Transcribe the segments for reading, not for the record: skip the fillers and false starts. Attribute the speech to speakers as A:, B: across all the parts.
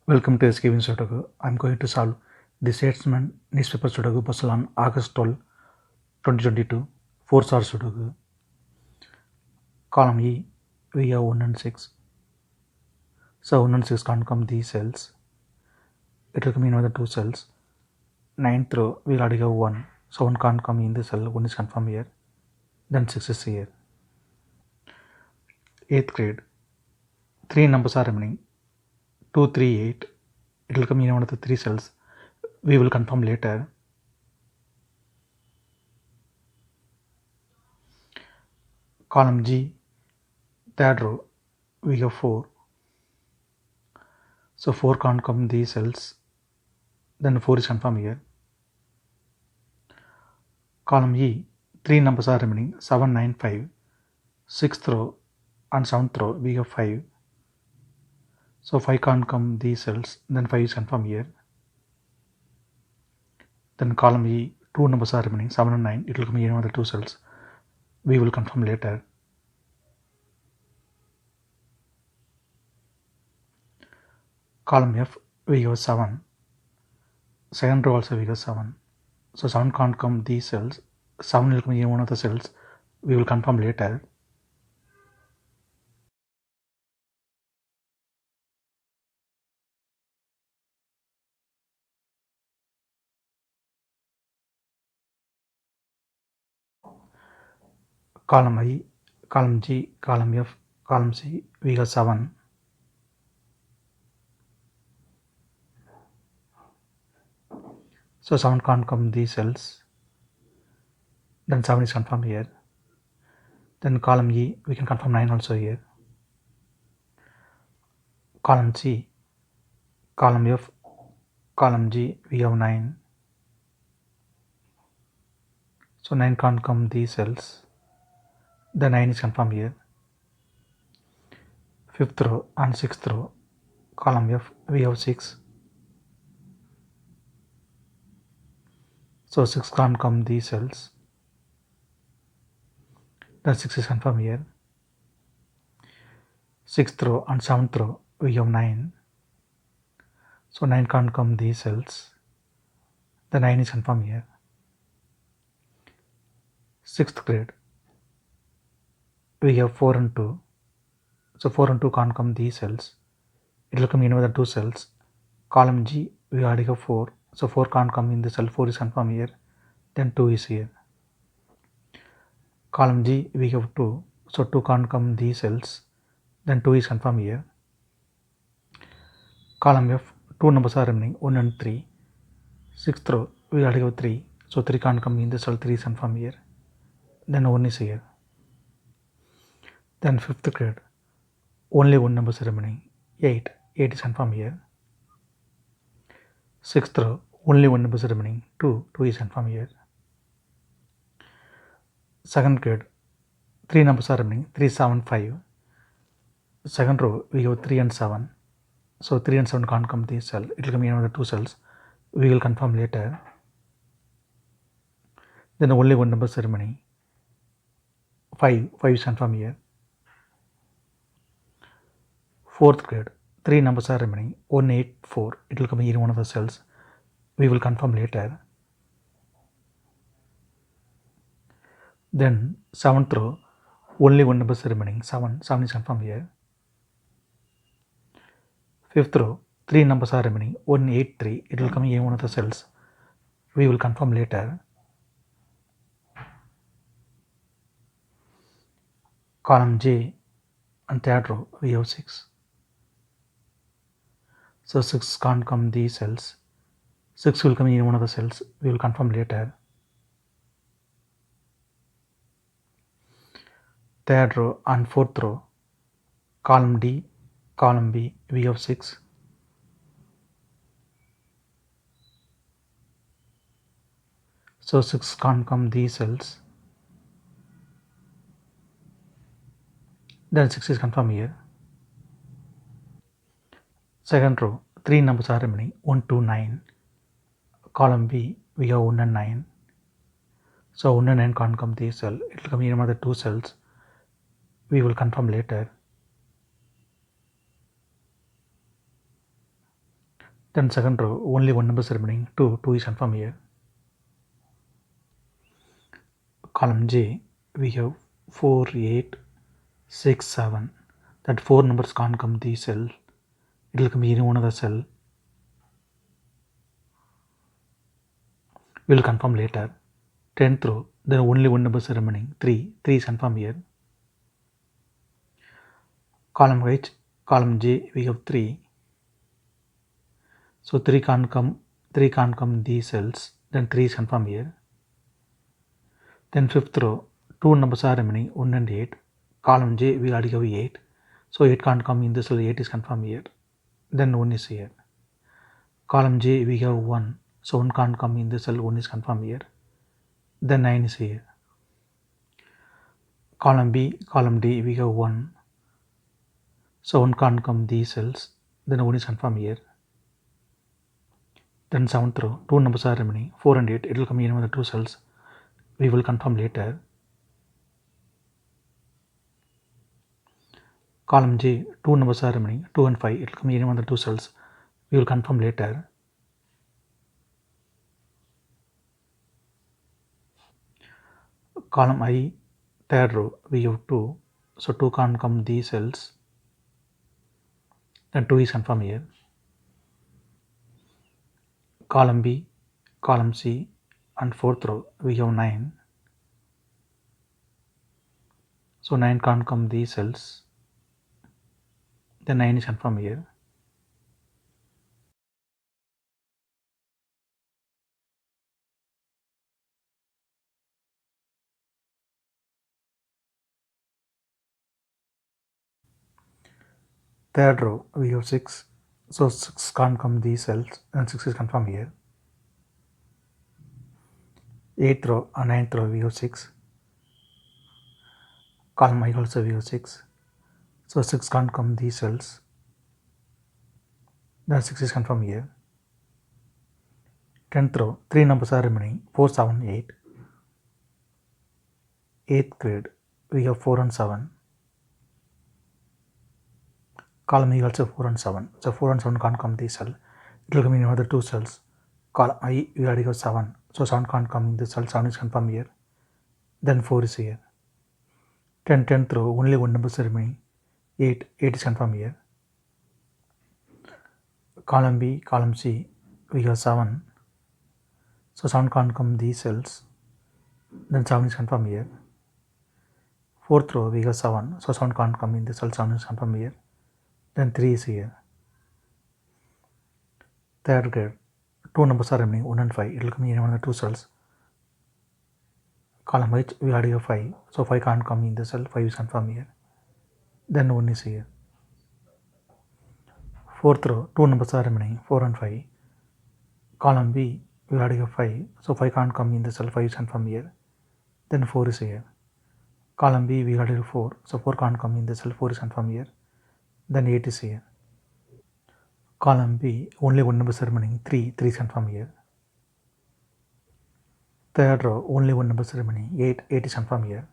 A: Welcome to SkVm Sudoku. I'm going to solve the Statesman newspaper Sudoku puzzle on August 12, 2022, 4-star Sudoku. Column E, we have 1 and 6. So 1 and 6 can't come these cells. It will come in another 2 cells. 9th row, we'll already have 1. So 1 can't come in the cell, 1 is confirmed here. Then 6 is here. 8th grade, 3 numbers are remaining. 2, 3, 8. It will come in one of the 3 cells. We will confirm later. Column G, third row, we have 4. So 4 can't come these cells. Then 4 is confirmed here. Column E, 3 numbers are remaining. 7, 9, 5. 6th row and 7th row, we have 5. So 5 can't come these cells. Then 5 is confirmed here. Then column E, 2 numbers are remaining. 7 and 9. It will come in another 2 cells. We will confirm later. Column F, we have 7. Second row also we have 7. So 7 can't come these cells. 7 will come in one of the cells. We will confirm later. Column I, column G, column F, column C, we have 7. So 7 can't come these cells. Then 7 is confirmed here. Then column E, we can confirm 9 also here. Column C, column F, column G, we have 9. So 9 can't come these cells. The 9 is confirmed here. 5th row and 6th row, column F, we have 6. So 6 can't come these cells. Then 6 is confirmed here. 6th row and 7th row, we have 9. So 9 can't come these cells. The 9 is confirmed here. 6th grade, we have 4 and 2. So 4 and 2 can't come these cells. It will come in another 2 cells. Column G, we already have 4. So 4 can't come in the cell. 4 is confirmed here. Then 2 is here. Column G, we have 2. So 2 can't come these cells. Then 2 is confirmed here. Column F, 2 numbers are remaining, 1 and 3. 6th row, we already have 3. So 3 can't come in the cell. 3 is confirmed here. Then 1 is here. Then 5th grade, only 1 number is remaining, 8. 8 is confirmed here. 6th row, only 1 number is remaining, 2. 2 is confirmed here. 2nd grade, 3 numbers are remaining, 3, 7, 5. 2nd row, we have 3 and 7. So 3 and 7 can't come this cell. It will come in another 2 cells. We will confirm later. Then only 1 number is remaining, 5. 5 is confirmed here. 4th grade, 3 numbers are remaining, 1, 8, 4. It will come in one of the cells. We will confirm later. Then 7th row, only 1 number is remaining, 7. 7 is confirmed here. 5th row, 3 numbers are remaining, 1, 8, 3. It will come in one of the cells. We will confirm later. Column J and 3rd row, we have 6. So 6 can't come these cells. 6 will come in one of the cells. We will confirm later. 3rd row and 4th row, column D, column B, we have 6. So 6 can't come these cells. Then 6 is confirmed here. 2nd row, 3 numbers are remaining, 1, 2, 9. Column B, we have 1 and 9. So 1 and 9 can't come these cells. It will come in another 2 cells. We will confirm later. Then second row, only one number is remaining, 2 is confirmed here. Column J, we have 4, 8, 6, 7. That 4 numbers can't come the cell. It will come any one of the cell. We will confirm later. 10th row, then only one number is remaining, 3 is confirmed here. Column H, column J, we have 3. So 3 can't come these cells, then 3 is confirmed here. Then 5th row, 2 numbers are remaining, 1 and 8. Column J, we already have 8. So 8 can't come in this cell, 8 is confirmed here. Then 1 is here. Column J, we have 1. So 1 can't come in this cell, 1 is confirmed here. Then 9 is here. Column B, column D, we have 1. So 1 can't come these cells, then 1 is confirmed here. Then 7th row, 2 numbers are remaining, 4 and 8. It will come in one of the 2 cells. We will confirm later. Column J, 2 numbers are remaining, 2 and 5. It will come in one of the 2 cells. We will confirm later. Column I, third row, we have 2. So 2 can't come these cells. Then 2 is confirmed here. Column B, column C, and 4th row, we have 9. So 9 can't come these cells. Then 9 is confirmed here. Third row, we have 6. So 6 can't come these cells, and 6 is confirmed here. 8th row and 9th row, we have 6. Column I also we have 6. So 6 can't come these cells. Then 6 is confirmed here. 10th row, 3 numbers are remaining, 4, 7, 8. 8th grade, we have 4 and 7. Column E also 4 and 7. So 4 and 7 can't come this cell. It will come in another 2 cells. Column I, we already have 7. So 7 can't come in this cell. 7 is confirmed here. Then 4 is here. 10th row, only one number is remaining, 8 is confirmed here. Column B, column C, we have 7. So 7 can't come these cells. Then 7 is confirmed here. 4th row, we have 7. So 7 can't come in this cell. 7 is confirmed here. Then 3 is here. 3rd grade, 2 numbers are remaining, 1 and 5. It will come in one of the 2 cells. Column H, we already have 5. So 5 can't come in the cell. 5 is confirmed here. Then 1 is here. 4th row, 2 numbers are remaining, 4 and 5. Column B, we already have 5. So 5 can't come in the cell. 5 is confirmed here. Then 4 is here. Column B, we already have 4. So 4 can't come in the cell. 4 is confirmed here. Then 8 is here. Column B, only one number is remaining, 3 is confirmed here. 3rd row, only one number is remaining, 8 is confirmed here.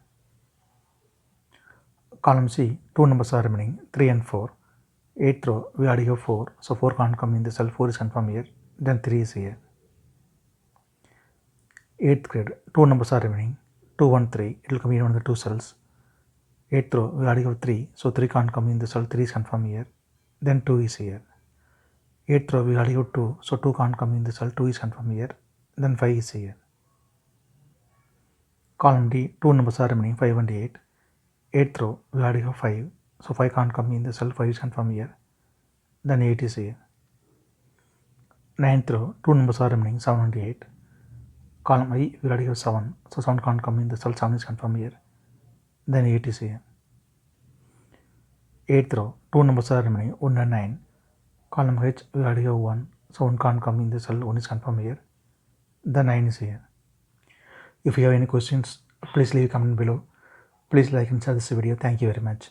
A: Column C, 2 numbers are remaining, 3 and 4. 8th row, we already have 4. So 4 can't come in the cell. 4 is confirmed here. Then 3 is here. 8th grade, 2 numbers are remaining, 2 and 3. It will come in one of the 2 cells. 8th row, we already have 3. So 3 can't come in the cell. 3 is confirmed here. Then 2 is here. 8th row, we already have 2. So 2 can't come in the cell. 2 is confirmed here. Then 5 is here. Column D, 2 numbers are remaining, 5 and 8. 8th row, we already have 5. So 5 can't come in the cell. 5 is confirmed here. Then 8 is here. 9th row, 2 numbers are remaining, 7 and 8. Column I, we already have 7. So 7 can't come in the cell. 7 is confirmed here. Then 8 is here. 8th row, 2 numbers are remaining, 1 and 9. Column H, we already have 1. So 1 can't come in the cell. 1 is confirmed here. Then 9 is here. If you have any questions, please leave a comment below. Please like and share this video. Thank you very much.